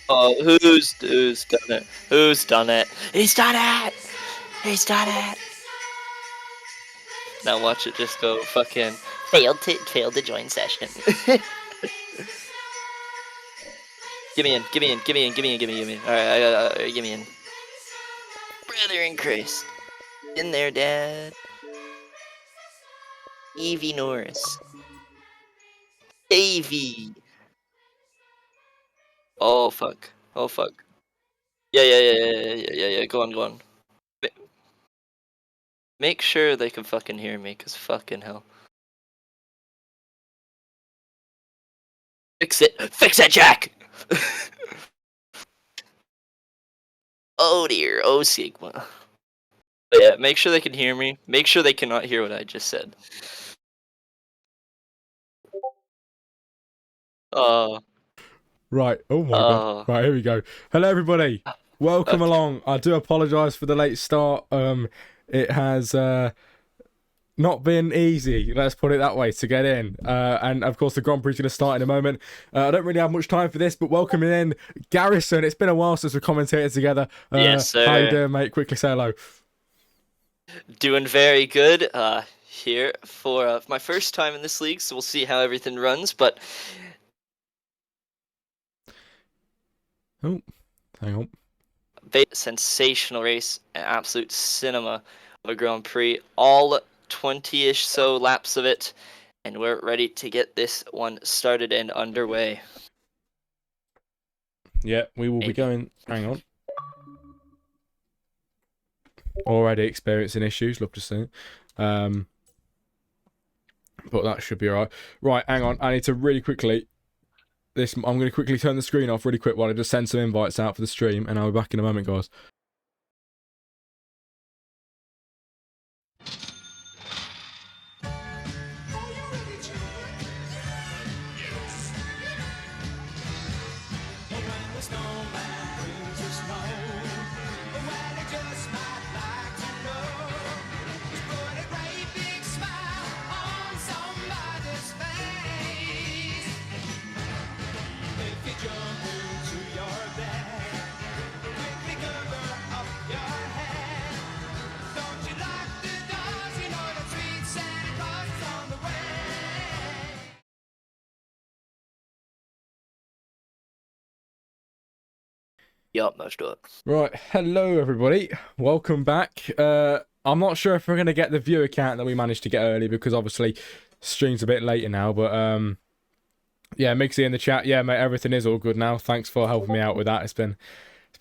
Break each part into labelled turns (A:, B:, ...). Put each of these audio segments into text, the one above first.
A: Oh, who's done it? Who's done it? He's done it! He's done it! Now watch it just go fucking failed to join session. Give me in, give me in, give me in, give me in, give me in, give me in. Alright, give me in. Brother in Christ. In there, Dad. Evie Norris. Davey. Oh fuck. Oh fuck. Yeah. Go on, go on. Make sure they can fucking hear me, cause fucking hell. Fix it. Fix it, Jack! Oh dear. Oh Sigma. But yeah, make sure they can hear me. Make sure they cannot hear what I just said. Oh.
B: Right. Oh my god.
A: Oh.
B: Right, here we go. Hello everybody. Welcome
A: Okay.
B: along. I do apologise for the late start. It has not been easy, let's put it that way, to get in. And of course the Grand Prix is going to start in a moment. I don't really have much time for this, but welcoming in Garrison. It's been a while since we commentated together.
A: Yes,
B: How you
A: sir.
B: doing, mate? Quickly say hello.
A: Doing very good. Here for my first time in this league, so we'll see how everything runs. But
B: Oh, hang on.
A: sensational race, an absolute cinema of a Grand Prix. All 20-ish so laps of it, and we're ready to get this one started and underway.
B: Yeah, we will be
A: Maybe.
B: going. Hang on. Already experiencing issues. Love to see. Um, but that should be alright. Right, hang on. I need to really quickly. I'm going to quickly turn the screen off really quick while I just send some invites out for the stream, and I'll be back in a moment, guys.
A: Yup, let's do it.
B: Right, hello everybody. Welcome back. I'm not sure if we're going to get the viewer count that we managed to get early because obviously stream's a bit later now, but yeah, Mixie in the chat. Yeah, mate, everything is all good now. Thanks for helping me out with that. It's been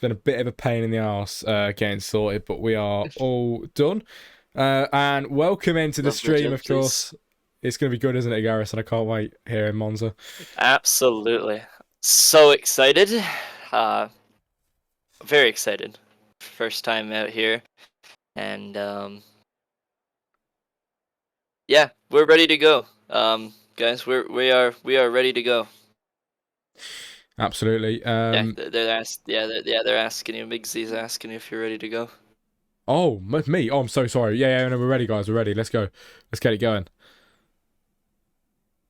B: a bit of a pain in the arse getting sorted, but we are all done. And welcome into the
A: Lovely
B: stream, of
A: gentleys.
B: course. It's going to be good, isn't it, Garrison? I can't wait here in Monza.
A: Absolutely. So excited. Uh, very excited. First time out here. And yeah, we're ready to go. Guys, we are ready to go.
B: Absolutely.
A: Yeah, they're asking you. Migsy's asking you if you're ready to go.
B: Oh, me. Oh, I'm so sorry. Yeah, no, we're ready, guys. We're ready. Let's go. Let's get it going.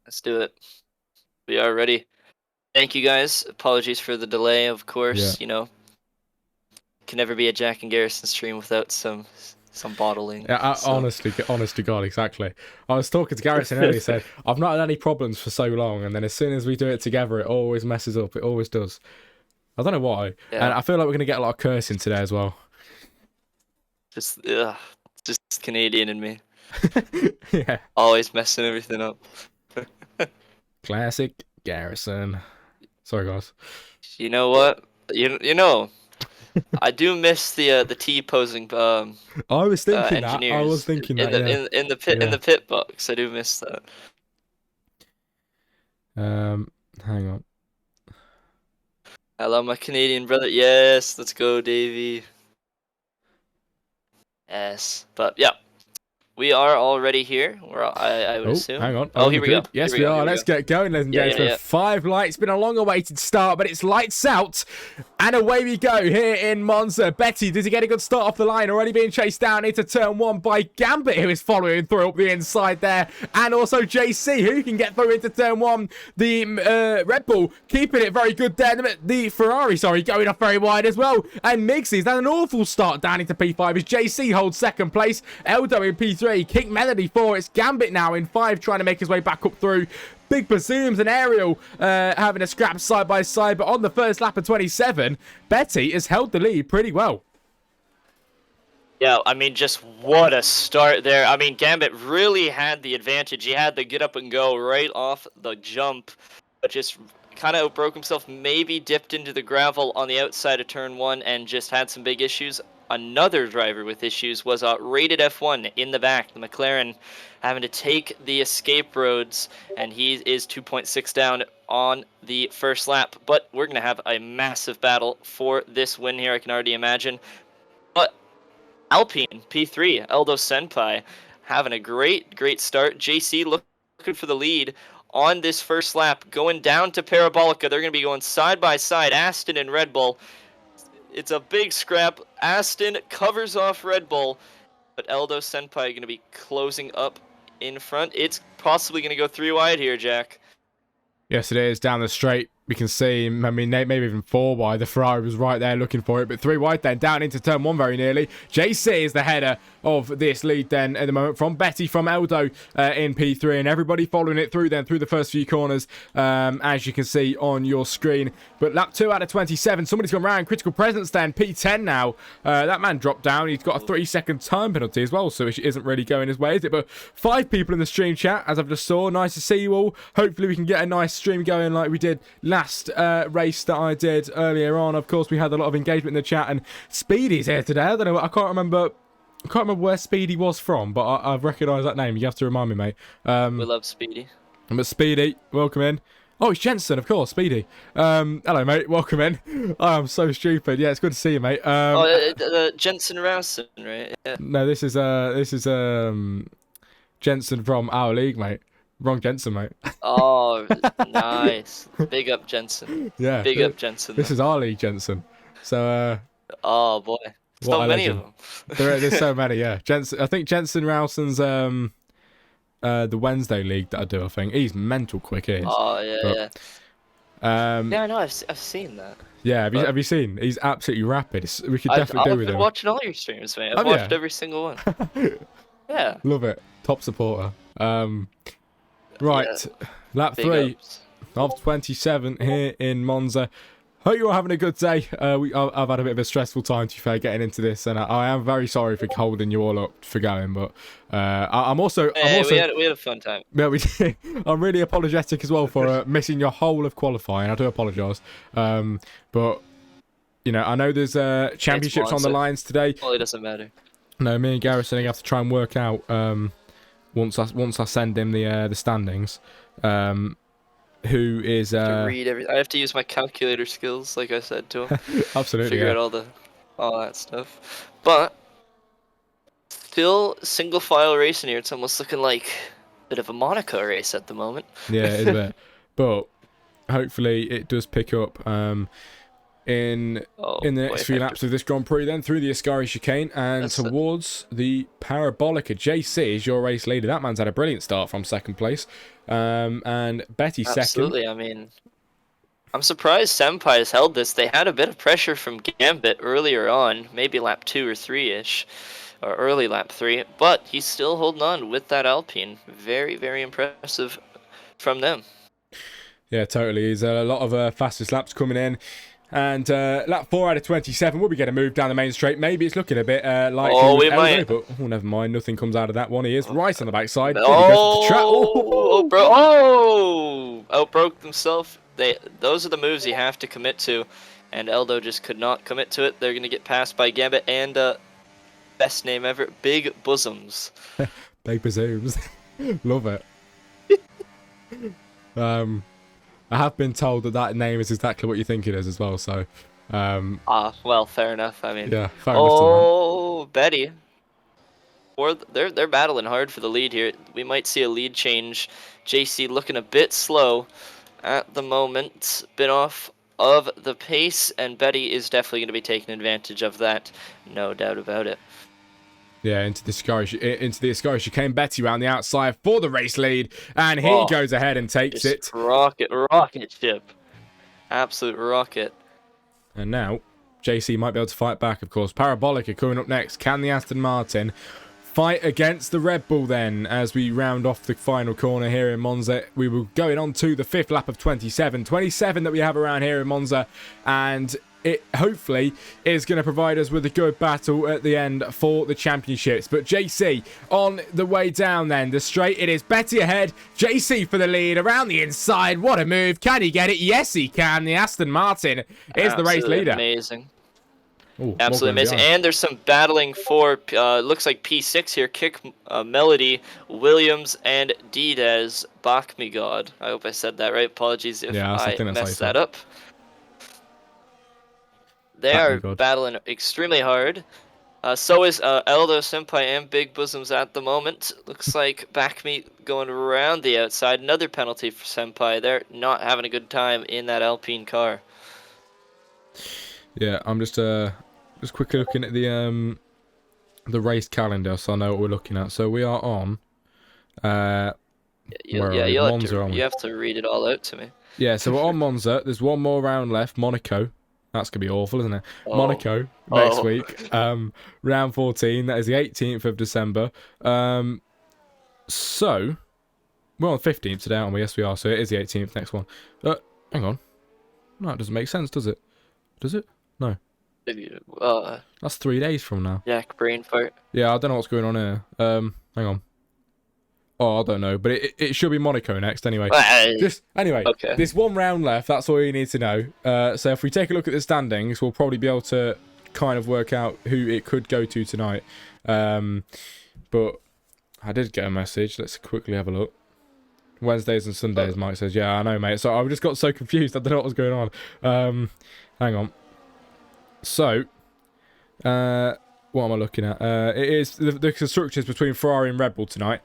A: Let's do it. We are ready. Thank you guys. Apologies for the delay, of
B: Yeah.
A: course. You know, can never be a Jack and Garrison stream without some bottling. So
B: Honest to God, exactly. I was talking to Garrison earlier. He said I've not had any problems for so long, and then as soon as we do it together, it always messes up. It always does. I don't know why, and
A: yeah,
B: I feel like we're gonna get a lot of cursing today as well.
A: just Canadian in me,
B: Yeah.
A: always messing everything up.
B: Classic Garrison. Sorry, guys.
A: You know what? You know, I do miss the T posing
B: I was thinking that. I was
A: engineers
B: thinking
A: in
B: that.
A: the
B: Yeah.
A: in
B: Yeah.
A: the pit box. I do miss that.
B: Um. Hang on.
A: I love my Canadian brother. Yes, let's go, Davey. Yes, but yeah, we are already here. I would
B: Oh,
A: assume.
B: hang on.
A: Oh,
B: On the
A: here we go.
B: grid. Yes,
A: Here we
B: we
A: go.
B: are.
A: Here we
B: Let's
A: go.
B: get going, ladies and
A: Yeah,
B: gentlemen.
A: yeah.
B: 5 lights. It's been a long awaited start, but it's lights out. And away we go here in Monza. Betty, does he get a good start off the line? Already being chased down into turn 1 by Gambit, who is following through up the inside there. And also JC, who can get through into turn 1. The Red Bull keeping it very good there. The Ferrari, sorry, going off very wide as well. And Migsy's had an awful start down into P5 as JC holds second place. Eldo in P3. King Melody 4. It's Gambit now in 5, trying to make his way back up through. Big Bazooms and Ariel having a scrap side by side, but on the first lap of 27, Betty has held the lead pretty well.
A: Yeah, I mean, just what a start there. I mean, Gambit really had the advantage. He had the get up and go right off the jump, but just kind of outbroke himself, maybe dipped into the gravel on the outside of turn 1 and just had some big issues. Another driver with issues was rated F1 in the back, the McLaren, having to take the escape roads, and he is 2.6 down on the first lap. But we're going to have a massive battle for this win here, I can already imagine. But Alpine, P3, Eldo Senpai, having a great start. JC looking for the lead on this first lap, going down to Parabolica. They're going to be going side by side, Aston and Red Bull. It's a big scrap. Aston covers off Red Bull, but Eldo Senpai going to be closing up in front. It's possibly going to go 3 wide here, Jack.
B: Yes, it is. Down the straight, we can see, I mean, maybe even 4 wide. The Ferrari was right there looking for it, but 3 wide then, down into turn 1 very nearly. JC is the header of this lead then at the moment from Betty, from Eldo in P3, and everybody following it through then through the first few corners, as you can see on your screen. But lap 2 out of 27, somebody's gone round. Critical presence then, P10 now. That man dropped down. He's got a 3-second time penalty as well, so it isn't really going his way, is it? But 5 people in the stream chat, as I've just saw. Nice to see you all. Hopefully we can get a nice stream going like we did last race that I did earlier on. Of course, we had a lot of engagement in the chat, and Speedy's here today. I don't know, I can't remember where Speedy was from, but I've recognised that name. You have to remind me, mate.
A: We love Speedy.
B: But Speedy, welcome in. Oh, it's Jensen, of course, Speedy. Hello, mate. Welcome in. Oh, I'm so stupid. Yeah, it's good to see you, mate.
A: Jensen Rousen, right? Yeah.
B: No, this is Jensen from our league, mate. Wrong Jensen, mate.
A: Oh, nice. Big up Jensen.
B: Yeah.
A: Big up Jensen.
B: This is our league, Jensen. So,
A: oh boy, so many of them.
B: There's so many, yeah. Jensen, I think Jensen Rousen's the Wednesday league that I do. I think he's mental quick. He is.
A: Oh yeah,
B: but,
A: yeah. Yeah, I know. I've seen that.
B: Yeah, have you seen? He's absolutely rapid. We could definitely do with him.
A: I've been watching all your streams, mate. I've watched every single one. Yeah.
B: Love it. Top supporter. Right, yeah. Lap 3 of 27 here in Monza. Hope you're all having a good day. I've had a bit of a stressful time, to be fair, getting into this, and I am very sorry for holding you all up for going. But I'm also we
A: had a fun time.
B: Yeah, we did. I'm really apologetic as well for missing your whole of qualifying. I do apologise. But you know, I know there's championships on the lines today.
A: Well, it doesn't matter.
B: No, me and Garrison have to try and work out once I send him the standings. Who is
A: to read I have to use my calculator skills, like I said to him.
B: Absolutely,
A: figure out all that stuff. But still single file racing here. It's almost looking like a bit of a Monaco race at the moment.
B: Yeah, it is a bit. But hopefully it does pick up in the next few laps of this Grand Prix, then through the Ascari chicane and towards the Parabolica. JC is your race leader. That man's had a brilliant start from second place. And Betty second.
A: Absolutely. I mean, I'm surprised Senpai has held this. They had a bit of pressure from Gambit earlier on, maybe lap 2 or 3-ish, or early lap 3, but he's still holding on with that Alpine. Very, very impressive from them.
B: Yeah, totally. There's a lot of fastest laps coming in. And lap 4 out of 27, will be getting moved down the main straight. Maybe it's looking a bit like
A: we might.
B: But never mind. Nothing comes out of that one. He is right on the backside.
A: Outbroke himself. Those are the moves you have to commit to, and Eldo just could not commit to it. They're going to get passed by Gambit and best name ever, Big Bosoms.
B: Big Bosoms. Love it. I have been told that name is exactly what you think it is as well, so...
A: well, fair enough, I mean...
B: Yeah, fair enough.
A: Betty. they're battling hard for the lead here. We might see a lead change. JC looking a bit slow at the moment, bit off of the pace, and Betty is definitely going to be taking advantage of that, no doubt about it.
B: Yeah, into the Ascari chicane. Betty around the outside for the race lead, and he goes ahead and takes it.
A: Rocket ship. Absolute rocket.
B: And now, JC might be able to fight back, of course. Parabolica coming up next. Can the Aston Martin fight against the Red Bull then, as we round off the final corner here in Monza? We were going on to the 5th lap of 27 that we have around here in Monza, and it hopefully is going to provide us with a good battle at the end for the championships. But JC on the way down then, the straight, it is Betty ahead, JC for the lead around the inside. What a move. Can he get it? Yes, he can. The Aston Martin is the race leader.
A: Amazing.
B: Ooh,
A: absolutely amazing. And there's some battling for, looks like P6 here. Kick, Melody, Williams, and Dides. Bach me God. I hope I said that right. Apologies if I messed that up. They are battling extremely hard. So is Eldo Senpai and Big Bosoms at the moment. Looks like Backmeat going around the outside. Another penalty for Senpai. They're not having a good time in that Alpine car.
B: Yeah, I'm just quickly looking at the race calendar, so I know what we're looking at. So we are on.
A: You have to read it all out to me.
B: Yeah, so we're on Monza. There's one more round left. Monaco. That's going to be awful, isn't it? Oh. Monaco next week. Round 14. That is the 18th of December. So, we're on the 15th today, aren't we? Yes, we are. So it is the 18th next one. Hang on. No, it doesn't make sense, does it? Does it? No. That's 3 days from now.
A: Jack, brain fart.
B: Yeah, I don't know what's going on here. Hang on. Oh, I don't know, but it should be Monaco next anyway.
A: Okay.
B: There's one round left. That's all you need to know. So if we take a look at the standings, we'll probably be able to kind of work out who it could go to tonight. But I did get a message. Let's quickly have a look. Wednesdays and Sundays, Mike says. Yeah, I know, mate. So I just got so confused. I don't know what was going on. Hang on. So, what am I looking at? It is the constructors between Ferrari and Red Bull tonight.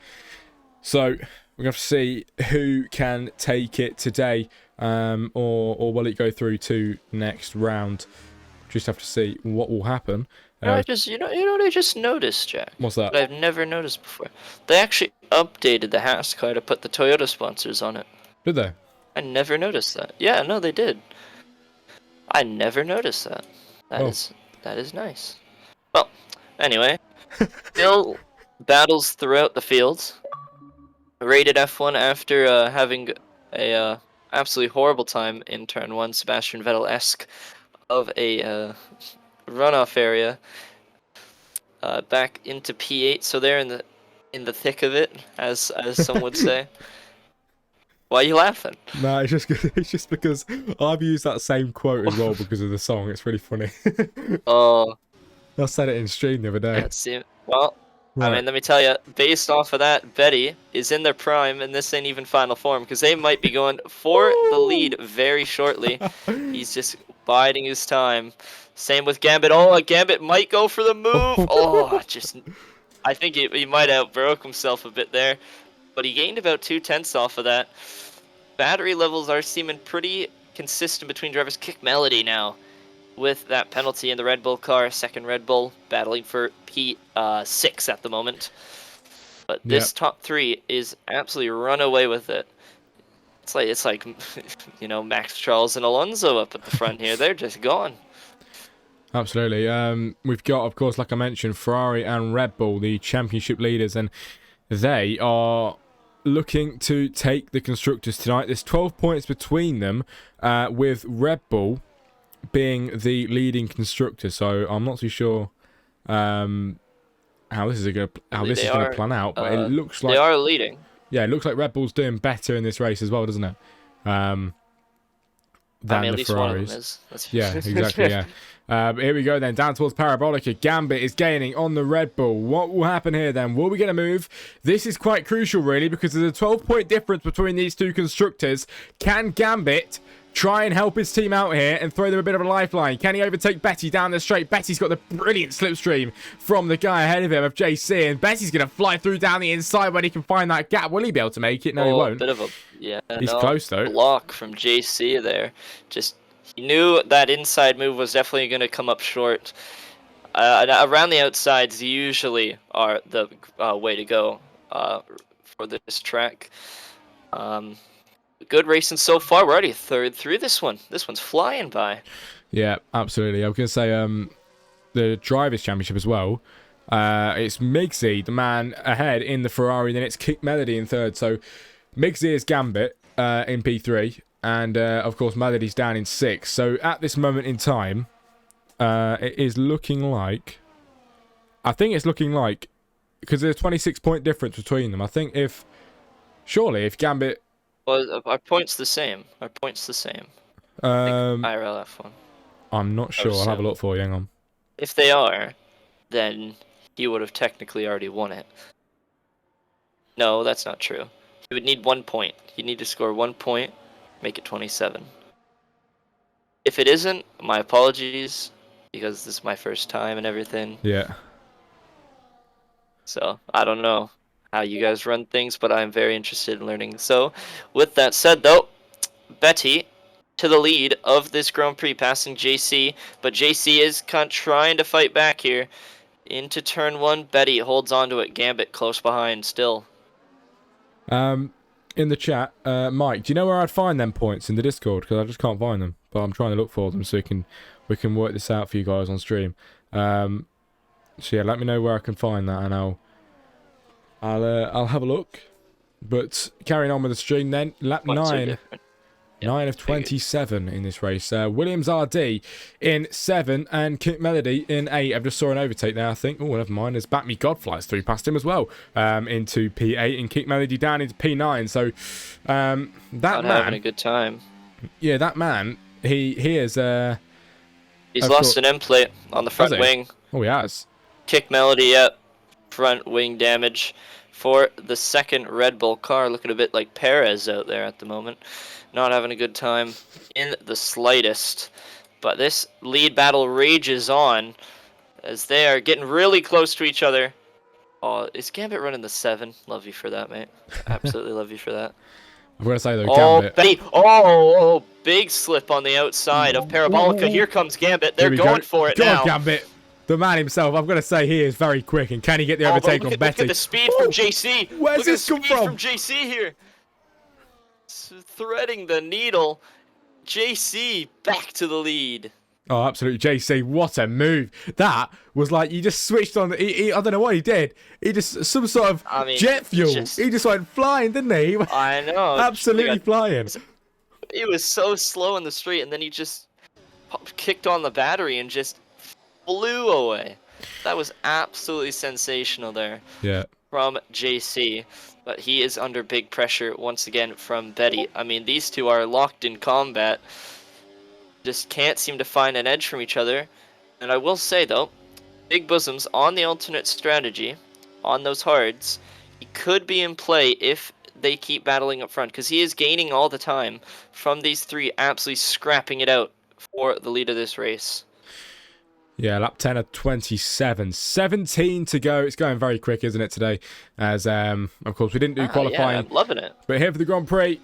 B: So we're going to have to see who can take it today, or will it go through to next round? Just have to see what will happen.
A: I just noticed, Jack.
B: What's that?
A: I've never noticed before. They actually updated the Haas car to put the Toyota sponsors on it.
B: Did they?
A: I never noticed that. Yeah, no, they did. I never noticed that. That is nice. Well, anyway, still battles throughout the fields. Rated F1 after having a absolutely horrible time in turn 1, Sebastian Vettel-esque of a runoff area, back into P8. So they're in the thick of it, as some would say. Why are you laughing?
B: No, it's just because I've used that same quote as well because of the song. It's really funny.
A: Oh,
B: I said it in stream the other day.
A: Well. Right. I mean, let me tell you, based off of that, Betty is in their prime, and this ain't even final form, because they might be going for the lead very shortly. He's just biding his time. Same with Gambit. Oh, Gambit might go for the move. I think he might have broke himself a bit there, but he gained about 0.2 off of that. Battery levels are seeming pretty consistent between drivers. Kick Melody now with that penalty in the Red Bull car. Second Red Bull battling for P6 at the moment. But this top 3 is absolutely run away with it. It's like you know, Max, Charles, and Alonso up at the front here. They're just gone.
B: Absolutely. We've got, of course, like I mentioned, Ferrari and Red Bull, the championship leaders, and they are looking to take the constructors tonight. There's 12 points between them, with Red Bull being the leading constructor. So I'm not too sure how this is going to plan out, but it looks like
A: they are leading.
B: Yeah, it looks like Red Bull's doing better in this race as well, doesn't it? Than the Ferraris. Yeah, exactly. Yeah. Here we go then, down towards Parabolica. Gambit is gaining on the Red Bull. What will happen here then? Will we get a move? This is quite crucial, really, because there's a 12-point difference between these two constructors. Can Gambit try and help his team out here and throw them a bit of a lifeline. Can he overtake Betty down the straight? Betty's got the brilliant slipstream from the guy ahead of him, of JC, and Betty's going to fly through down the inside when he can find that gap. Will he be able to make it? No, he won't.
A: Bit of a, yeah,
B: he's close, though.
A: Block from JC there. Just, he knew that inside move was definitely going to come up short. Around the outsides usually are the way to go for this track. Good racing so far. We're already third through this one. This one's flying by.
B: Yeah, absolutely. I was going to say the Drivers' Championship as well. It's Migsy, the man ahead in the Ferrari. Then it's Kick Melody in third. So Migsy is Gambit in P3. And, of course, Melody's down in sixth. So at this moment in time, it is looking like... I think it's looking like... Because there's a 26-point difference between them. I think if... Surely, if Gambit...
A: Well, our point's the same. Our point's the same. IRL F1.
B: I'm not sure. I'll have a look for you. Hang on.
A: If they are, then he would have technically already won it. No, that's not true. He would need 1 point. He'd need to score 1 point, make it 27. If it isn't, my apologies, because this is my first time and everything.
B: Yeah.
A: So, I don't know how you guys run things, but I'm very interested in learning. So, with that said, though, Betty to the lead of this Grand Prix, passing JC, but JC is trying to fight back here into turn one. Betty holds on to it. Gambit close behind still.
B: In the chat, Mike, do you know where I'd find them points in the Discord? Because I just can't find them, but I'm trying to look for them so we can work this out for you guys on stream. So yeah, let me know where I can find that, and I'll have a look. But carrying on with the stream then, lap 9. 9 of 27 in this race. Williams RD in 7 and Kick Melody in 8. I've just saw an overtake there, I think. Oh, never mind. As Back Me God flies through past him as well into P8 and Kick Melody down into P9. So that
A: Not
B: man
A: having a good time.
B: Yeah, that man. He is.
A: He's lost an end plate on the front wing.
B: Oh, he has.
A: Kick Melody at front wing damage for the second Red Bull car. Looking a bit like Perez out there at the moment. Not having a good time in the slightest. But this lead battle rages on as they are getting really close to each other. Oh, is Gambit running the 7? Love you for that, mate. Absolutely love you for that.
B: I'm going to say, though,
A: Gambit.
B: Gambit.
A: Oh, big slip on the outside of Parabolica. Here comes Gambit. They're going for it now.
B: Go on, Gambit. The man himself, I'm going to say he is very quick. And can he get the overtake on Betty?
A: Look at the speed from JC.
B: Where's this come from?
A: From JC here. Threading the needle. JC back to the lead.
B: Oh, absolutely. JC, what a move. That was like, you just switched on. I don't know what he did. He just, some sort of jet fuel. He just went flying, didn't he?
A: I know.
B: Absolutely flying.
A: He was so slow in the street, and then he just kicked on the battery and just flew away. That was absolutely sensational there.
B: Yeah.
A: From JC. But he is under big pressure once again from Betty. I mean, these two are locked in combat. Just can't seem to find an edge from each other. And I will say, though, Big Bosoms on the alternate strategy, on those hards, he could be in play if they keep battling up front. Because he is gaining all the time from these three, absolutely scrapping it out for the lead of this race.
B: Yeah, lap 10 of 27. 17 to go. It's going very quick, isn't it, today? As, of course, we didn't do qualifying.
A: Yeah, I'm loving it.
B: But here for the Grand Prix,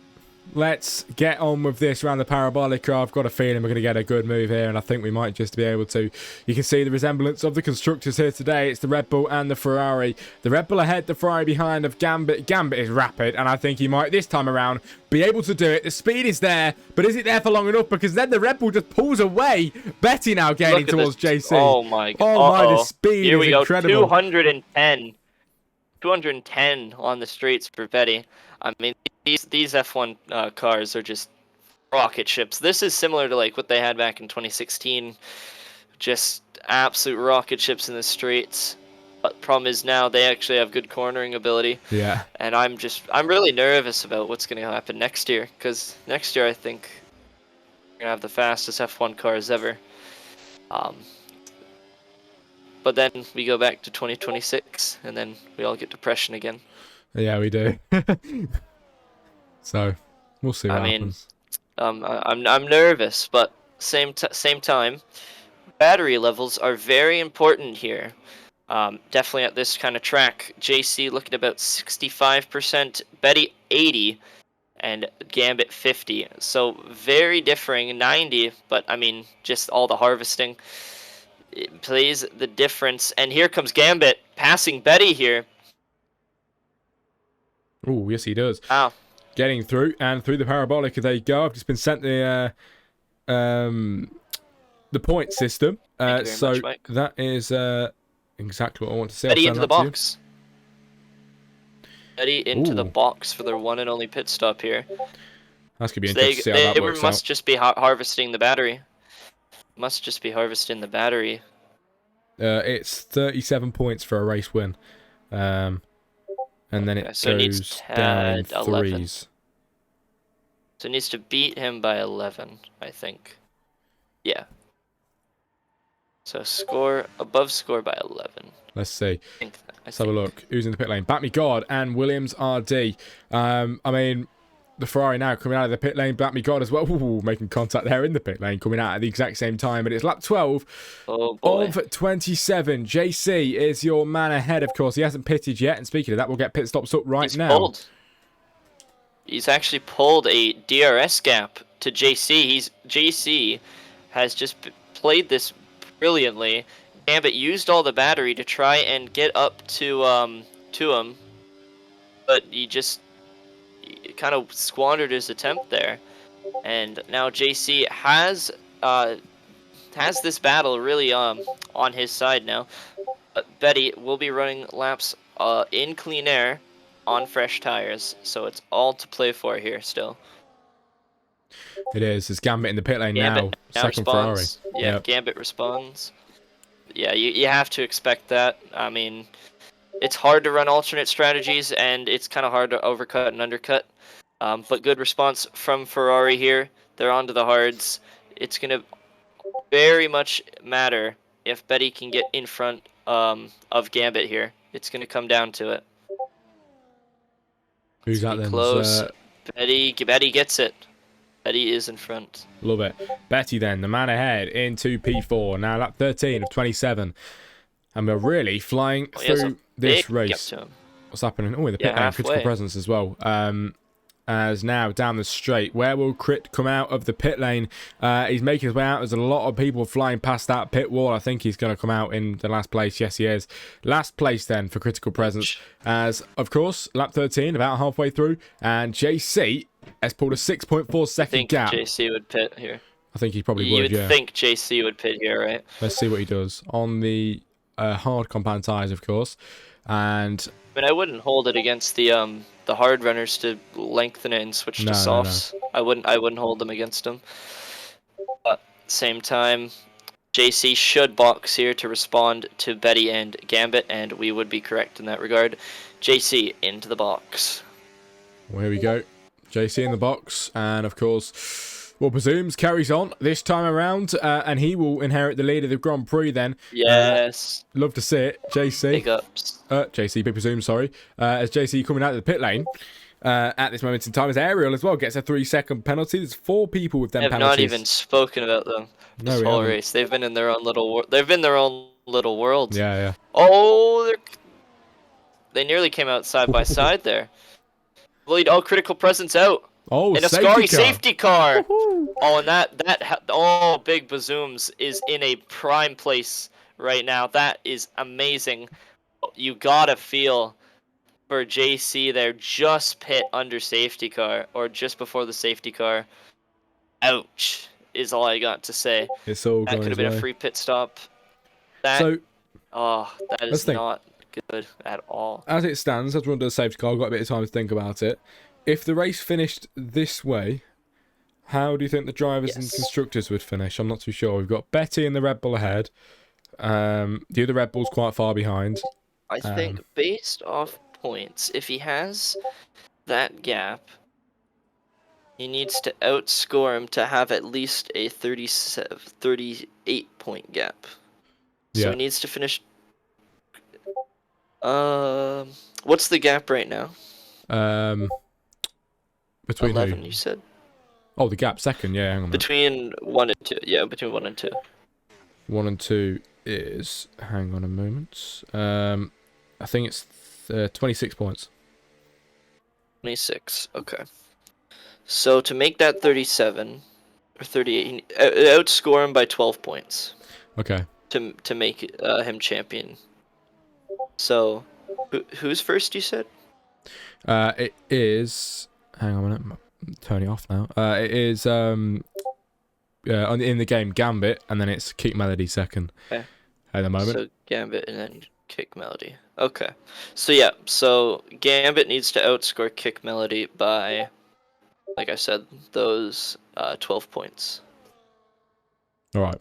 B: let's get on with this around the Parabolica. I've got a feeling we're going to get a good move here, and I think we might just be able to. You can see the resemblance of the constructors here today. It's the Red Bull and the Ferrari. The Red Bull ahead, the Ferrari behind of Gambit. Gambit is rapid, and I think he might, this time around, be able to do it. The speed is there, but is it there for long enough? Because then the Red Bull just pulls away. Betty now gaining towards JC.
A: Oh my god.
B: Oh my, the speed
A: here we
B: is
A: go.
B: incredible.
A: 210. 210 on the straights for Betty. I mean, these F1 cars are just rocket ships. This is similar to like what they had back in 2016. Just absolute rocket ships in the straights. But problem is now they actually have good cornering ability.
B: Yeah.
A: And I'm really nervous about what's going to happen next year. Because next year I think we're going to have the fastest F1 cars ever. But then we go back to 2026 and then we all get depression again.
B: Yeah, we do. So, we'll see what happens.
A: I'm nervous, but same time, battery levels are very important here. Definitely at this kind of track, JC looking at about 65%, Betty 80, and Gambit 50. So very differing 90, but I mean, just all the harvesting it plays the difference. And here comes Gambit passing Betty here.
B: Oh, yes, he does.
A: Wow.
B: Getting through and through the parabolic. There you go. I've just been sent the point system.
A: Thank you very
B: So
A: much, Mike.
B: that is exactly what I want to say.
A: Betty
B: I'll
A: into
B: send
A: the
B: that to you.
A: box. Betty into the
B: Ooh.
A: box for their one and only pit stop here.
B: That's gonna be
A: So
B: interesting to see how that works
A: must
B: out.
A: just be harvesting the battery. Must just be harvesting the battery.
B: It's 37 points for a race win. And then it
A: So it needs
B: goes down in
A: 11.
B: threes.
A: So it needs to beat him by 11, I think. Yeah. So above score by 11.
B: Let's see.
A: Let's
B: have a look. Who's in the pit lane? Back Me God and Williams RD. I mean, the Ferrari now coming out of the pit lane. Back Me God as well. Ooh, making contact there in the pit lane, coming out at the exact same time. But it's lap 12 of 27. JC is your man ahead, of course. He hasn't pitted yet. And speaking of that, we'll get pit stops up right now.
A: He's actually pulled a DRS gap to JC. JC has just played this brilliantly. Gambit used all the battery to try and get up to him, but he kind of squandered his attempt there. And now JC has this battle really on his side now. Betty will be running laps in clean air on fresh tires, so it's all to play for here still.
B: It is. It's Gambit in the pit lane now. Second
A: responds.
B: Ferrari.
A: Yeah, yep. Gambit responds. Yeah, you have to expect that. I mean, it's hard to run alternate strategies, and it's kind of hard to overcut and undercut. But good response from Ferrari here. They're onto the hards. It's going to very much matter if Betty can get in front of Gambit here. It's going to come down to it.
B: Who's that then?
A: Close. Betty gets it. Betty is in front.
B: Love it. Betty then, the man ahead into P4. Now lap 13 of 27. And we're really flying through this race. What's happening? Oh, in the pit lane, critical presence as well. As now down the straight. Where will Crit come out of the pit lane? He's making his way out. There's a lot of people flying past that pit wall. I think he's going to come out in the last place. Yes, he is. Last place then for critical presence. As, of course, lap 13, about halfway through. And JC has pulled a 6.4 second gap.
A: JC would pit here.
B: I think he probably would,
A: yeah. You would think JC would pit here, right?
B: Let's see what he does. On the hard compound tires, of course. And
A: I mean, I wouldn't hold it against the hard runners to lengthen it and switch to softs. No. I wouldn't hold them against them. But same time, JC should box here to respond to Betty and Gambit, and we would be correct in that regard. JC into the box.
B: Well, here we go. JC in the box, and of course, well, presumes carries on this time around, and he will inherit the lead of the Grand Prix then.
A: Yes.
B: Love to see it. JC.
A: Big ups.
B: JC, big presume, sorry. As JC coming out of the pit lane at this moment in time, as Ariel as well gets a 3-second penalty. There's 4 people with them penalties.
A: I have not even spoken about them this whole race. They've been in their own little world.
B: Yeah, yeah.
A: Oh, they nearly came out side by side there. Lead all critical presence out.
B: Oh,
A: in a safety car. Oh, and Big Bazooms is in a prime place right now. That is amazing. You gotta feel for JC there. Just pit under safety car or just before the safety car. Ouch is all I got to say.
B: It's all
A: that could have been a free pit stop. That is not good at all.
B: As it stands, as we're under the safety car, I've got a bit of time to think about it. If the race finished this way, how do you think the drivers and constructors would finish? I'm not too sure. We've got Betty and the Red Bull ahead. The other Red Bull's quite far behind.
A: I think based off points, if he has that gap, he needs to outscore him to have at least a 38 point gap. So he needs to finish. What's the gap right now?
B: Between
A: 11, you said?
B: Oh, the gap second. Yeah, hang on a minute.
A: Between 1 and 2. Yeah, between 1 and 2.
B: 1 and 2 is. Hang on a moment. I think it's 26 points.
A: 26. Okay. So to make that 37 or 38, outscore him by 12 points
B: Okay.
A: to make him champion. So, who's first? You said.
B: It is. Hang on a minute. I'm turning it off now. It is in the game Gambit, and then it's Kick Melody second.
A: Okay.
B: At the moment.
A: So Gambit and then Kick Melody. Okay. So yeah. So Gambit needs to outscore Kick Melody by, like I said, those 12 points.
B: All right.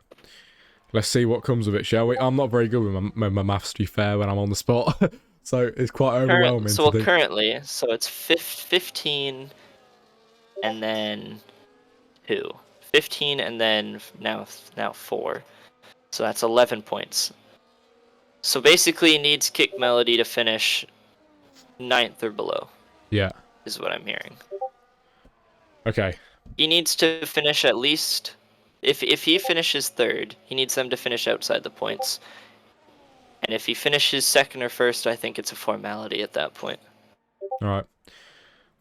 B: Let's see what comes of it, shall we? I'm not very good with my maths, to be fair, when I'm on the spot. So it's quite overwhelming.
A: Currently, so it's 15 and then 2. 15 and then now 4. So that's 11 points. So basically he needs Kick Melody to finish 9th or below.
B: Yeah.
A: Is what I'm hearing.
B: Okay.
A: He needs to finish at least... If he finishes 3rd, he needs them to finish outside the points. And if he finishes 2nd or 1st, I think it's a formality at that point.
B: Alright.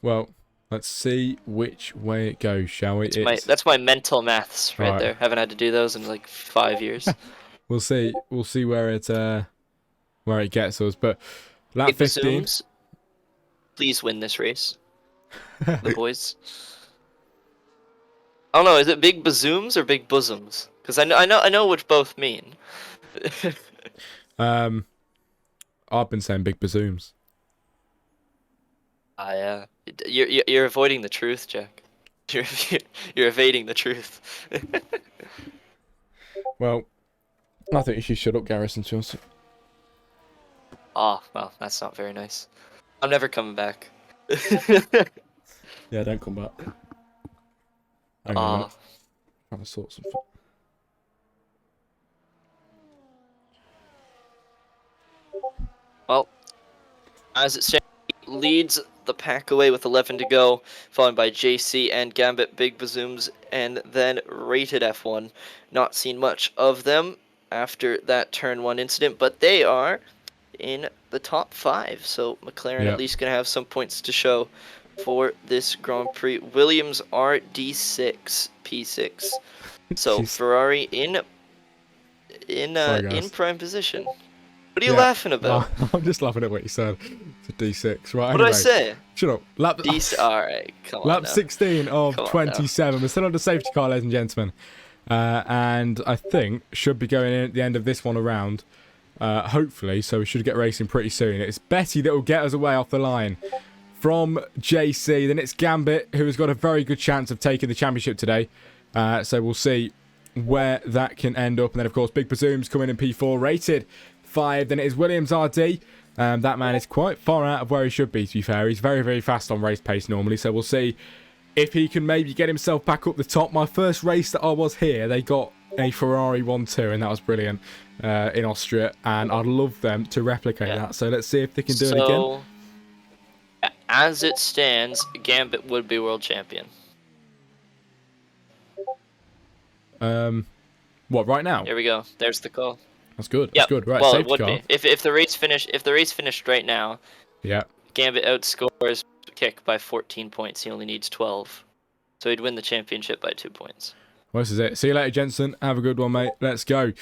B: Well, let's see which way it goes, shall we?
A: That's my mental maths right there. Haven't had to do those in like 5 years.
B: We'll see. We'll see where it gets us. But lap 15.
A: Please win this race. The boys. Oh no, is it big bazooms or big bosoms? Because I know which both mean.
B: I've been saying big bazooms.
A: Yeah. You're avoiding the truth, Jack. You're evading the truth.
B: Well, I think you should shut up, Garrison Chelsea.
A: Oh, well, that's not very nice. I'm never coming back.
B: Yeah, don't come back. Hang on a minute. Trying to sort something.
A: Well, as it stands, he leads the pack away with 11 to go, followed by JC and Gambit, Big Bazooms, and then Rated F1. Not seen much of them after that turn 1 incident, but they are in the top 5, so McLaren at least going to have some points to show for this Grand Prix. Williams are D6, P6. So Ferrari in prime position. What are you laughing about?
B: No, I'm just laughing at what you said. It's a D6. Right,
A: what did I say?
B: Shut up.
A: Alright, come on.
B: Lap
A: now. 16
B: of 27. We're still on the safety car, ladies and gentlemen. And I think should be going in at the end of this one around. Hopefully, so we should get racing pretty soon. It's Betty that will get us away off the line from JC. Then it's Gambit, who has got a very good chance of taking the championship today. So we'll see where that can end up. And then, of course, Big Presumes coming in P4, rated 5. Then it is Williams RD. That man is quite far out of where he should be, to be fair. He's very, very fast on race pace normally. So we'll see if he can maybe get himself back up the top. My first race that I was here, they got a Ferrari 1-2, and that was brilliant in Austria. And I'd love them to replicate that. So let's see if they can do it again.
A: As it stands, Gambit would be world champion.
B: What, right now?
A: Here we go. There's the call.
B: That's good. That's good. Right,
A: well,
B: safety
A: it would
B: car.
A: be. If the race finished right now, Gambit outscores Kick by 14 points. He only needs 12. So he'd win the championship by 2 points.
B: Well, this is it. See you later, Jensen. Have a good one, mate. Let's go.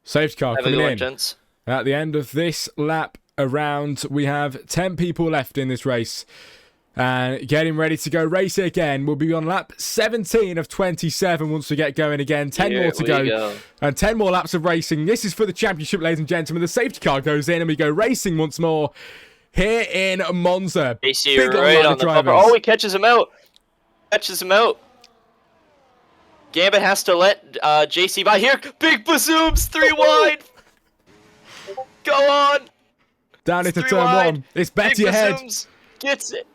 B: Safety car coming in.
A: Gents.
B: At the end of this lap around, we have 10 people left in this race. And getting ready to go race again. We'll be on lap 17 of 27 once we get going again. 10 more to go. And 10 more laps of racing. This is for the championship, ladies and gentlemen. The safety car goes in and we go racing once more here in Monza.
A: AC right on the bumper. Oh, he catches him out. Gambit has to let JC by here. Big Bazooms, 3 wide. Go on.
B: Down into turn 1. It's Betty ahead.
A: Gets it.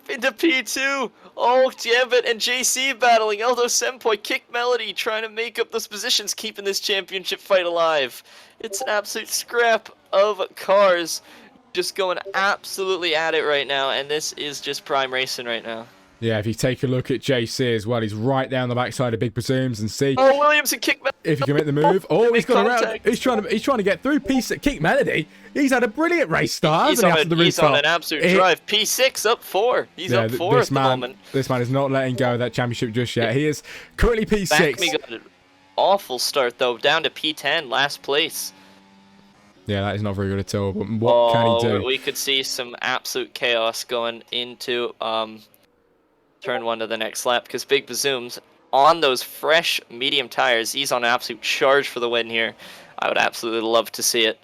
A: Into P2. Oh, Gambit and JC battling. Eldo Senpoi, Kick Melody trying to make up those positions, keeping this championship fight alive. It's an absolute scrap of cars. Just going absolutely at it right now, and this is just prime racing right now.
B: Yeah, if you take a look at JC as well, he's right down the backside of Big Presumes and see
A: Oh, Williams and kick
B: if he can make the move. Oh, he's gone around.
A: contact.
B: He's trying to get through. Kick Melody. He's had a brilliant race start, hasn't he, after the
A: He's on
B: restart?
A: an absolute drive. P6 up 4. He's up 4 at the moment.
B: This man is not letting go of that championship just yet. He is currently P6.
A: Backme got an awful start, though, down to P10, last place.
B: Yeah, that is not very good at all. But what can he do?
A: We could see some absolute chaos going into turn 1 to the next lap, because Big Bazooms on those fresh medium tires, he's on an absolute charge for the win here. I would absolutely love to see it.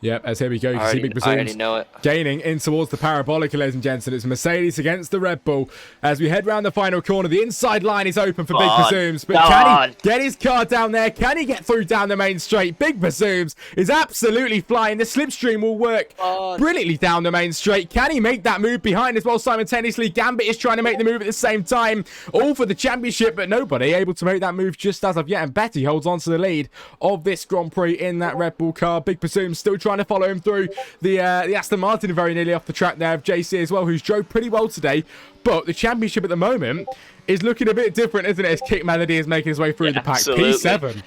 B: Yep, as here we go. You can see Big
A: I already know it.
B: Gaining in towards the parabolic, ladies and gents. It's Mercedes against the Red Bull. As we head round the final corner, the inside line is open for Big Bazooms. But can he get his car down there? Can he get through down the main straight? Big Bazooms is absolutely flying. The slipstream will work brilliantly down the main straight. Can he make that move behind as well simultaneously? Gambit is trying to make the move at the same time. All for the championship, but nobody able to make that move just as of yet. And Betty holds on to the lead of this Grand Prix in that Red Bull car. Big Bazooms still trying to follow him through. The Aston Martin very nearly off the track there of JC as well, who's drove pretty well today. But the championship at the moment is looking a bit different, isn't it? As Kick Melody is making his way through the pack.
A: Absolutely.
B: P7.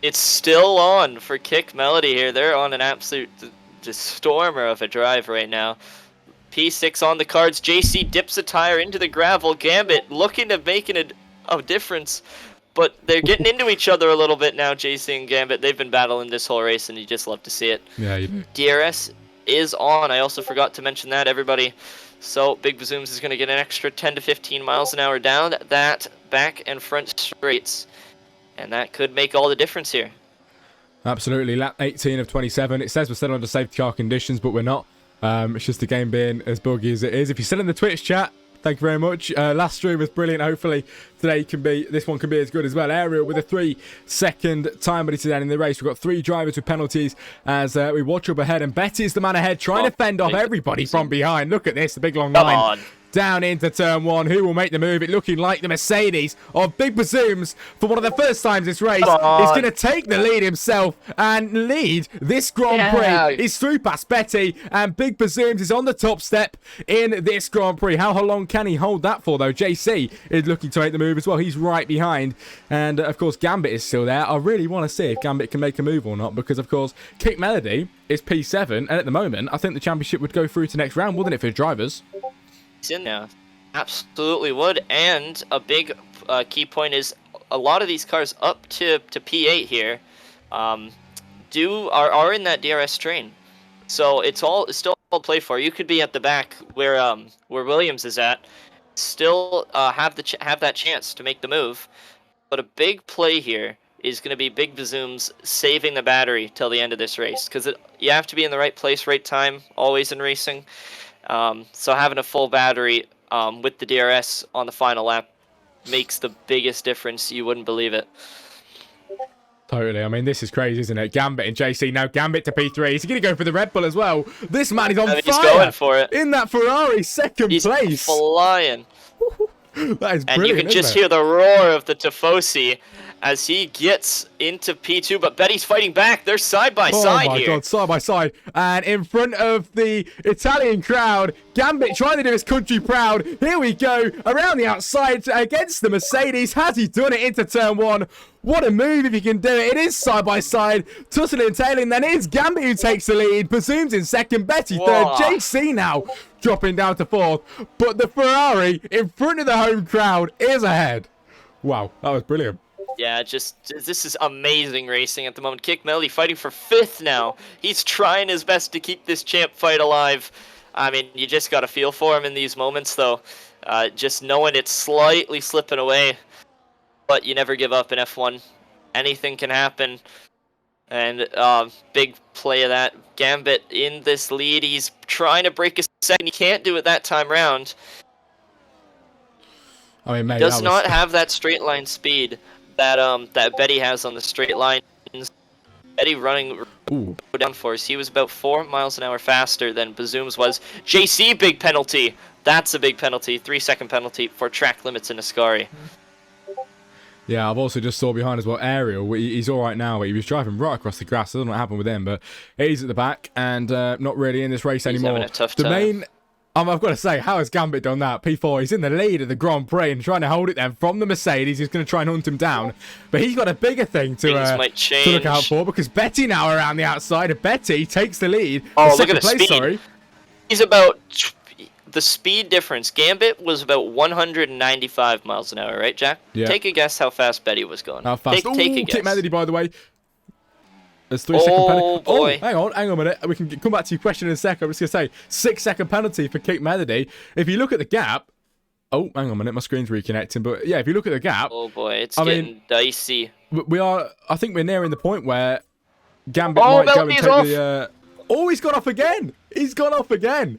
A: It's still on for Kick Melody here. They're on an absolute stormer of a drive right now. P6 on the cards. JC dips a tire into the gravel. Gambit looking to make a difference. But they're getting into each other a little bit now, JC and Gambit. They've been battling this whole race, and you just love to see it.
B: Yeah, you do.
A: DRS is on. I also forgot to mention that, everybody. So Big Bazooms is going to get an extra 10 to 15 miles an hour down that back and front straights. And that could make all the difference here.
B: Absolutely. Lap 18 of 27. It says we're still under safety car conditions, but we're not. It's just the game being as buggy as it is. If you're still in the Twitch chat, thank you very much. Last stream was brilliant. Hopefully this one can be as good as well. Ariel with a 3-second time, but it's down in the race. We've got 3 drivers with penalties as we watch up ahead, and Betty's the man ahead, trying to fend off everybody from behind. Look at this, the big long line. Down into turn 1. Who will make the move? It looking like the Mercedes of Big Bazooms for one of the first times this race. He's going to take the lead himself and lead this Grand Prix. He's through past Betty, and Big Bazooms is on the top step in this Grand Prix. How long can he hold that for, though? JC is looking to make the move as well. He's right behind. And, of course, Gambit is still there. I really want to see if Gambit can make a move or not, because, of course, Kick Melody is P7, and at the moment, I think the championship would go through to next round, wouldn't it, for drivers?
A: In there, absolutely would. And a big key point is a lot of these cars up to P8 here are in that DRS train, so it's still all play for. You could be at the back where Williams is at, still have that chance to make the move. But a big play here is going to be Big Bazooms saving the battery till the end of this race, because you have to be in the right place, right time, always in racing. So having a full battery with the DRS on the final lap makes the biggest difference. You wouldn't believe it.
B: Totally. I mean, this is crazy, isn't it? Gambit and JC. Now Gambit to P3. Is he going to go for the Red Bull as well? This man is on fire. He's going for it. In that Ferrari, second place.
A: He's flying.
B: That is brilliant,
A: and you can just hear the roar of the Tifosi as he gets into P2, but Betty's fighting back. They're side by side here. Oh my
B: God, side by side. And in front of the Italian crowd, Gambit trying to do his country proud. Here we go, around the outside against the Mercedes. Has he done it into turn 1? What a move if he can do it. It is side by side, tussling and tailing. Then it's Gambit who takes the lead. Bazooms in second, Betty third. JC now dropping down to 4th. But the Ferrari in front of the home crowd is ahead. Wow, that was brilliant.
A: Yeah, this is amazing racing at the moment. Kick Melody fighting for 5th now. He's trying his best to keep this champ fight alive. I mean, you just got to feel for him in these moments, though. Just knowing it's slightly slipping away. But you never give up in F1. Anything can happen. And big play of that. Gambit in this lead. He's trying to break a second. He can't do it that time round.
B: I mean, mate,
A: does not have that straight line speed that Betty has on the straight lines. Betty running downforce. He was about 4 miles an hour faster than Bazooms was. JC, big penalty. That's a big penalty. 3-second penalty for track limits in Ascari.
B: Yeah, I've also just saw behind as well, Ariel. He's all right now. He was driving right across the grass. I don't know what happened with him, but he's at the back and not really in this race anymore.
A: Having a tough
B: the
A: time.
B: I've got to say, how has Gambit done that? P4, he's in the lead of the Grand Prix and trying to hold it then from the Mercedes. He's going to try and hunt him down. But he's got a bigger thing to look out for, because Betty now around the outside. Betty takes the lead.
A: Oh, look at the speed. Sorry. He's about... The speed difference. Gambit was about 195 miles an hour, right, Jack?
B: Yeah.
A: Take a guess how fast Betty was going.
B: How fast?
A: Take a guess.
B: Kit Melody, by the way. There's 3-second penalty.
A: Oh, boy.
B: Oh, hang on a minute. We can come back to your question in a second. I'm just going to say, 6-second penalty for Kate Melody. If you look at the gap... Oh, hang on a minute. My screen's reconnecting. But yeah, if you look at the gap...
A: Oh, boy. It's getting dicey.
B: We are... I think we're nearing the point where Gambit might go and take the... Oh, he's gone off again. He's gone off again.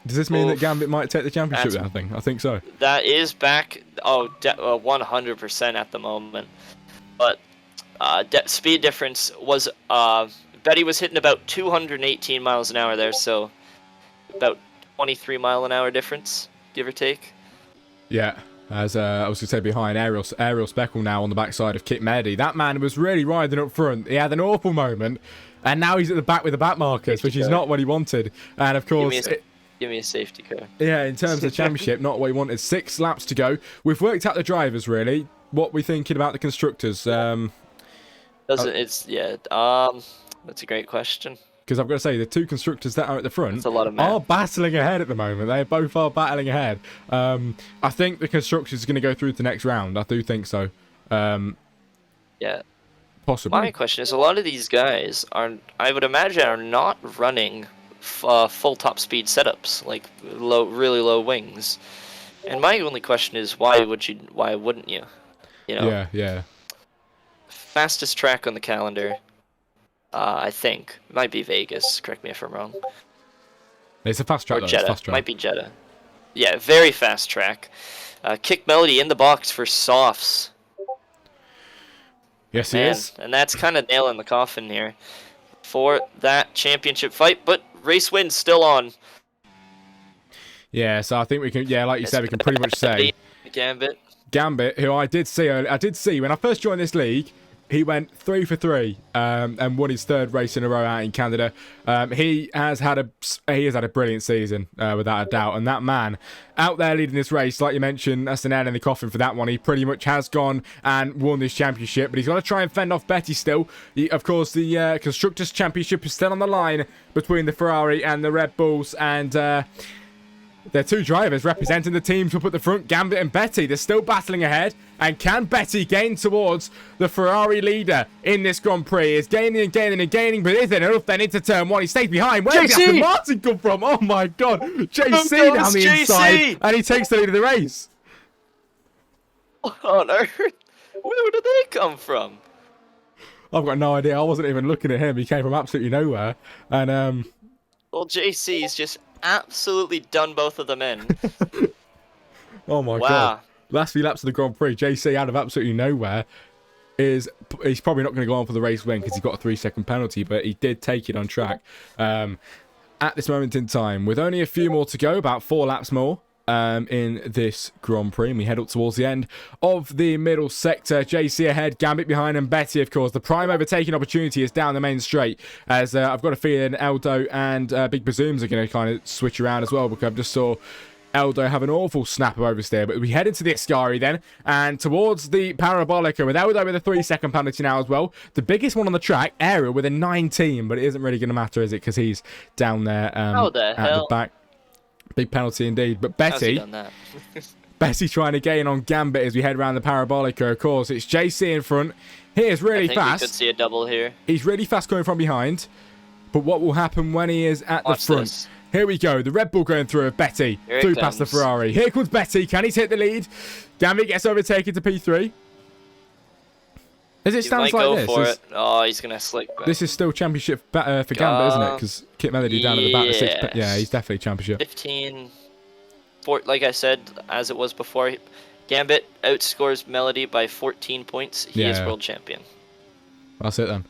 B: Does this mean that Gambit might take the championship? I think so. That
A: is back. Oh, 100% at the moment. But speed difference was Betty was hitting about 218 miles an hour there, so about 23 mile an hour difference, give or take.
B: Yeah, as I was going to say, behind Ariel Speckle now on the backside of Kit Melody. That man was really riding up front. He had an awful moment, and now he's at the back with the back markers, which is not what he wanted. And of course...
A: Give me a safety car.
B: Yeah, in terms of championship, not what he wanted. 6 laps to go. We've worked out the drivers, really. What we thinking about the constructors?
A: That's a great question.
B: Because I've got to say, the 2 constructors that are at the front
A: are
B: battling ahead at the moment. They both are battling ahead. I think the constructors are going to go through to the next round. I do think so.
A: Yeah.
B: Possibly.
A: My question is, a lot of these guys I would imagine, are not running full top speed setups, like really low wings. And my only question is, why wouldn't you? You know?
B: Yeah.
A: Fastest track on the calendar, I think, might be Vegas. Correct me if I'm wrong.
B: It's a fast track.
A: Or Jeddah. Might be Jeddah. Yeah, very fast track. Kick Melody in the box for softs.
B: Yes, he is.
A: And that's kind of nailing the coffin here for that championship fight, but race win's still on.
B: Yeah, so I think we can, like you said, we can pretty much say Gambit, who I did see when I first joined this league, he went 3 for 3 and won his 3rd race in a row out in Canada. He has had a brilliant season without a doubt, and that man out there leading this race, like you mentioned, that's the nail in the coffin for that one. He pretty much has gone and won this championship, but he's got to try and fend off Betty still. Of course, the Constructors' Championship is still on the line between the Ferrari and the Red Bulls, and they're 2 drivers representing the teams up at the front, Gambit and Betty. They're still battling ahead. And can Betty gain towards the Ferrari leader in this Grand Prix? Is gaining and gaining and gaining, but isn't enough then into turn 1. He stays behind. Where did Aston Martin come from? Oh my God. JC down the inside. And he takes the lead of the race.
A: What on earth? Where did they come from?
B: I've got no idea. I wasn't even looking at him. He came from absolutely nowhere. And
A: well, JC's just absolutely done both of them in.
B: Oh my God. Last few laps of the Grand Prix, JC out of absolutely nowhere he's probably not going to go on for the race win because he got a 3-second penalty, but he did take it on track. At this moment in time, with only a few more to go, about 4 laps more in this Grand Prix, and we head up towards the end of the middle sector. JC ahead, Gambit behind, and Betty, of course. The prime overtaking opportunity is down the main straight, as I've got a feeling Eldo and Big Bazooms are going to kind of switch around as well, because I just saw Eldo have an awful snap of oversteer. But we head into the Ascari then, and towards the Parabolica with Eldo with a 3-second penalty now as well. The biggest one on the track, Ariel, with a 19, but it isn't really going to matter, is it? Because he's down there at the back. Big penalty indeed. But Betty, Betty trying to gain on Gambit as we head around the Parabolica. Of course, it's JC in front. He is really fast.
A: We could see a double here.
B: He's really fast going from behind. But what will happen when he is at the front? This. Here we go. The Red Bull going through with Betty. Through past the Ferrari. Here comes Betty. Can he take the lead? Gambit gets overtaken to P3. As it stands like this.
A: Oh, he's going to slick back.
B: This is still championship for Gambit, isn't it? Because Kit Melody down at the back. Of 6, yeah, he's definitely championship.
A: 15. Like I said, as it was before, Gambit outscores Melody by 14 points. He is world champion.
B: That's it then.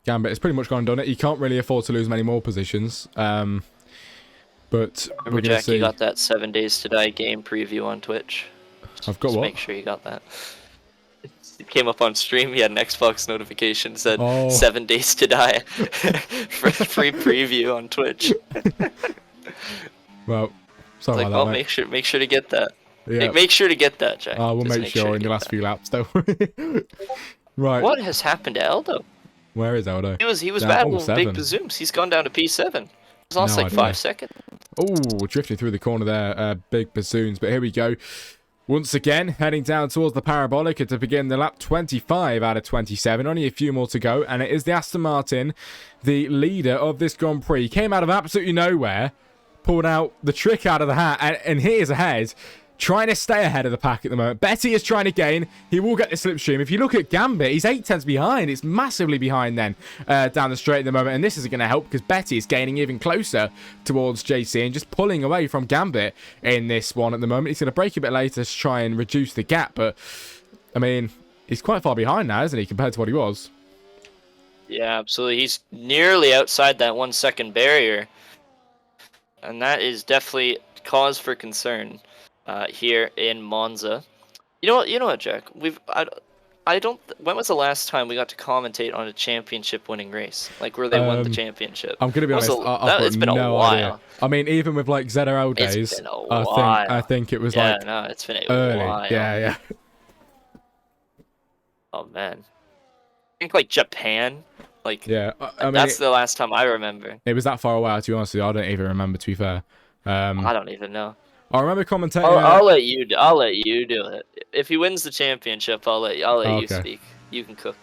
B: Gambit has pretty much gone and done it. He can't really afford to lose many more positions. But
A: remember, Jack, you got that 7 Days to Die game preview on Twitch.
B: I've got what?
A: Make sure you got that. came up on stream, he had an Xbox notification said 7 days to die for free preview on Twitch.
B: Well, sorry
A: like,
B: about that,
A: well, make sure to get that.
B: Yeah.
A: Make sure to get that, Jack.
B: We'll make sure in the last few laps, though. Right.
A: What has happened to Eldo?
B: Where is Eldo?
A: He was battling Big Bazooms. He's gone down to P7. He's lost like 5 seconds.
B: Oh, drifting through the corner there, Big Bazooms. But here we go. Once again, heading down towards the Parabolica to begin the lap 25 out of 27. Only a few more to go. And it is the Aston Martin, the leader of this Grand Prix. Came out of absolutely nowhere. Pulled out the trick out of the hat. And he is ahead. Trying to stay ahead of the pack at the moment. Betty is trying to gain. He will get the slipstream. If you look at Gambit, he's 8 tenths behind. It's massively behind then down the straight at the moment. And this isn't going to help because Betty is gaining even closer towards JC and just pulling away from Gambit in this one at the moment. He's going to brake a bit later to try and reduce the gap. But, I mean, he's quite far behind now, isn't he, compared to what he was?
A: Yeah, absolutely. He's nearly outside that 1 second barrier. And that is definitely cause for concern. Here in Monza. You know what, Jack? I don't. When was the last time we got to commentate on a championship-winning race? Like where they won the championship.
B: I'm gonna be honest.
A: It's been a while.
B: Idea. I mean, even with like ZRL days,
A: it's been a while.
B: I think it was
A: it's been a while.
B: Yeah.
A: Oh man. I think like Japan. Like
B: I mean,
A: that's the last time I remember.
B: It was that far away. To be honest with you, I don't even remember. To be fair,
A: I don't even know.
B: I remember commentating.
A: I'll let you do it. If he wins the championship, I'll let you speak. You can cook.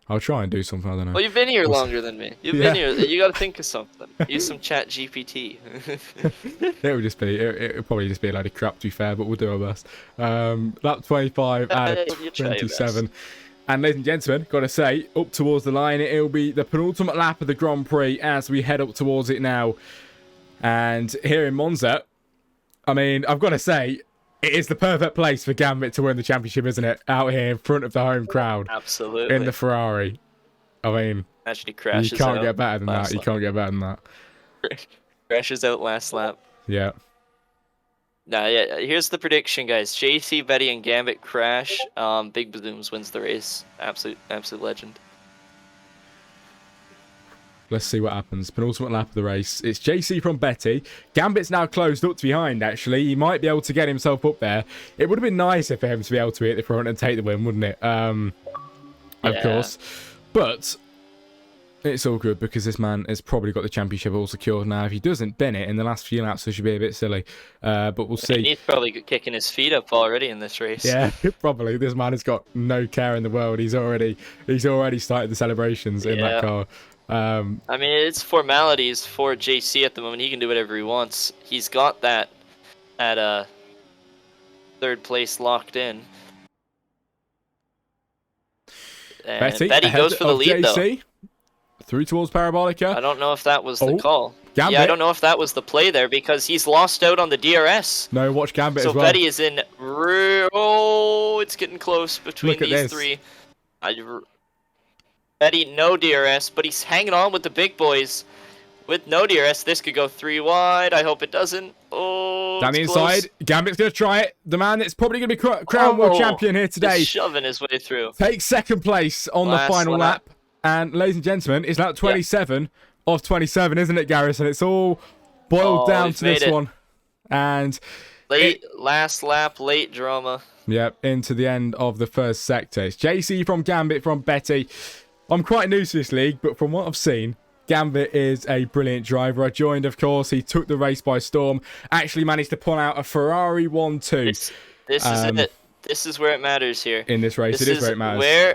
B: I'll try and do something. I don't know.
A: Well, you've been here longer than me. You've been here. You got to think of something. Use some Chat GPT.
B: It would just be. It would probably just be a load of crap. To be fair, but we'll do our best. Lap 25 out of 27. And ladies and gentlemen, got to say, up towards the line, it'll be the penultimate lap of the Grand Prix as we head up towards it now. And here in Monza. I mean, I've got to say, it is the perfect place for Gambit to win the championship, isn't it? Out here in front of the home crowd.
A: Absolutely.
B: In the Ferrari. I mean,
A: actually crashes
B: you can't get better than that. You can't get better than that.
A: Crashes out last lap.
B: Yeah.
A: Nah, yeah. Here's the prediction, guys. JC, Betty, and Gambit crash. Big Bazooms wins the race. Absolute legend.
B: Let's see what happens. Penultimate lap of the race. It's JC from Betty. Gambit's now closed up to behind, actually. He might be able to get himself up there. It would have been nicer for him to be able to be at the front and take the win, wouldn't it? Of course. But it's all good because this man has probably got the championship all secured now. If he doesn't bin it in the last few laps, it should be a bit silly. But we'll see.
A: He's probably kicking his feet up already in this race.
B: Yeah, probably. This man has got no care in the world. He's already started the celebrations in that car.
A: I mean, it's formalities for JC at the moment. He can do whatever he wants. He's got that third place locked in. And Betty goes for the lead, JC, though.
B: Through towards Parabolica.
A: I don't know if that was the call. Gambit. Yeah, I don't know if that was the play there because he's lost out on the DRS.
B: No, watch Gambit as well.
A: So Betty is in... it's getting close between these three. Betty, no DRS, but he's hanging on with the big boys. With no DRS, this could go 3 wide. I hope it doesn't.
B: Down the inside. Gambit's going to try it. The man that's probably going to be crowned world champion here today.
A: He's shoving his way through.
B: Takes second place on the final lap. And ladies and gentlemen, it's lap 27 of 27, isn't it, Garrison? It's all boiled down to this one. And
A: last lap, late drama.
B: Yep, into the end of the first sector. It's JC from Gambit from Betty. I'm quite new to this league, but from what I've seen, Gambit is a brilliant driver. I joined, of course. He took the race by storm. Actually managed to pull out a Ferrari 1-2.
A: This is it. This is where it matters here.
B: In this race, it is where it matters.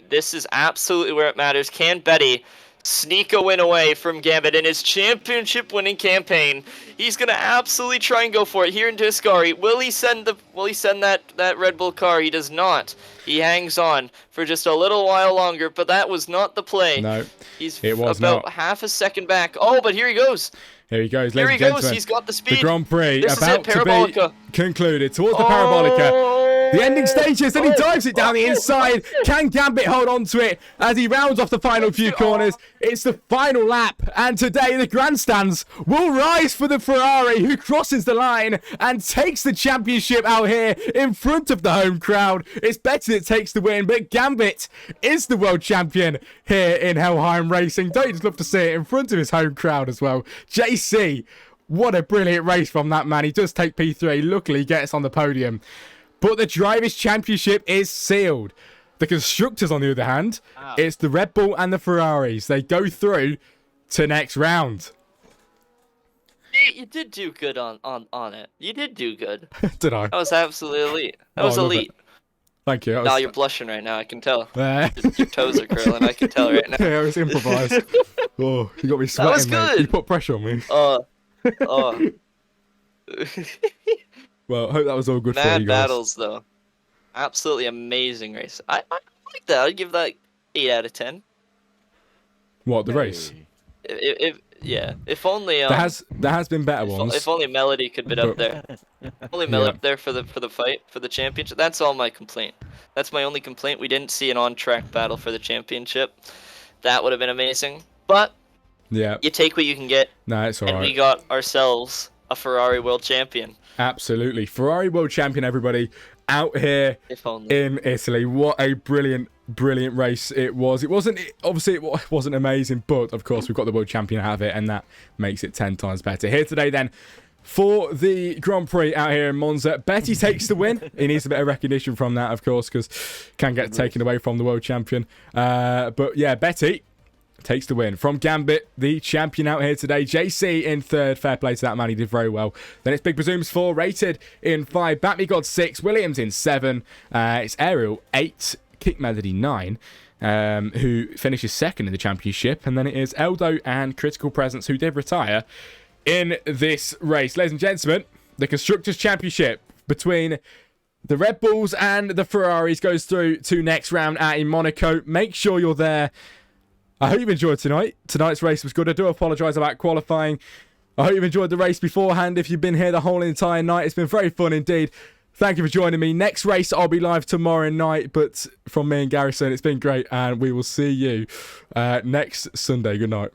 A: This is absolutely where it matters. Can Betty sneak a win away from Gambit in his championship-winning campaign? He's gonna absolutely try and go for it here in Tiscari. Will he send that Red Bull car? He does not. He hangs on for just a little while longer, but that was not the play.
B: No,
A: he's
B: about
A: not. Half a second back. Oh, but here he goes.
B: Here he goes,
A: ladies and gentlemen. He's got the speed.
B: The Grand Prix
A: this
B: about to be concluded towards the Parabolica. The ending stages, and he dives it down the inside. Can Gambit hold on to it as he rounds off the final few corners? It's the final lap, and today the grandstands will rise for the Ferrari, who crosses the line and takes the championship out here in front of the home crowd. It's Betty that takes the win, but Gambit is the world champion here in Helheim Racing. Don't you just love to see it in front of his home crowd as well? JC, what a brilliant race from that man. He does take P3. Luckily, he gets on the podium. But the Drivers' Championship is sealed. The Constructors, on the other hand, it's the Red Bull and the Ferraris. They go through to next round.
A: You did do good on it. You did do good.
B: Did I?
A: That was absolutely elite. That was elite.
B: Thank you.
A: Now you're blushing right now. I can tell. Your toes are curling. I can tell right now.
B: Yeah, it was improvised. Oh, you got me sweating,
A: That was good.
B: Mate. You put pressure on me. Well, I hope that was all good for you guys.
A: Mad battles, though. Absolutely amazing race. I like that. I'd give that 8 out of 10.
B: What, the race?
A: If only
B: there has been better ones.
A: If only Melody could be up there. Only Melody up there for the fight for the championship. That's all my complaint. That's my only complaint. We didn't see an on-track battle for the championship. That would have been amazing. But
B: yeah,
A: you take what you can get.
B: No, it's alright.
A: And we got ourselves a Ferrari world champion.
B: Absolutely. Ferrari world champion, everybody, out here in Italy. What a brilliant race it was. Obviously it wasn't amazing, but of course we've got the world champion out of it, and that makes it 10 times better. Here today then for the Grand Prix out here in Monza, Betty takes the win. He needs a bit of recognition from that, of course, because can get taken away from the world champion. But yeah, Betty takes the win. From Gambit, the champion out here today. JC in third. Fair play to that man. He did very well. Then it's Big Presumes 4, rated in 5. Batmy God 6. Williams in 7. It's Ariel 8. Kick Melody 9. Who finishes second in the championship. And then it is Eldo and Critical Presence, who did retire in this race. Ladies and gentlemen, the Constructors' Championship between the Red Bulls and the Ferraris goes through to next round out in Monaco. Make sure you're there. I hope you've enjoyed tonight. Tonight's race was good. I do apologise about qualifying. I hope you've enjoyed the race beforehand. If you've been here the whole entire night, it's been very fun indeed. Thank you for joining me. Next race, I'll be live tomorrow night. But from me and Garrison, it's been great. And we will see you next Sunday. Good night.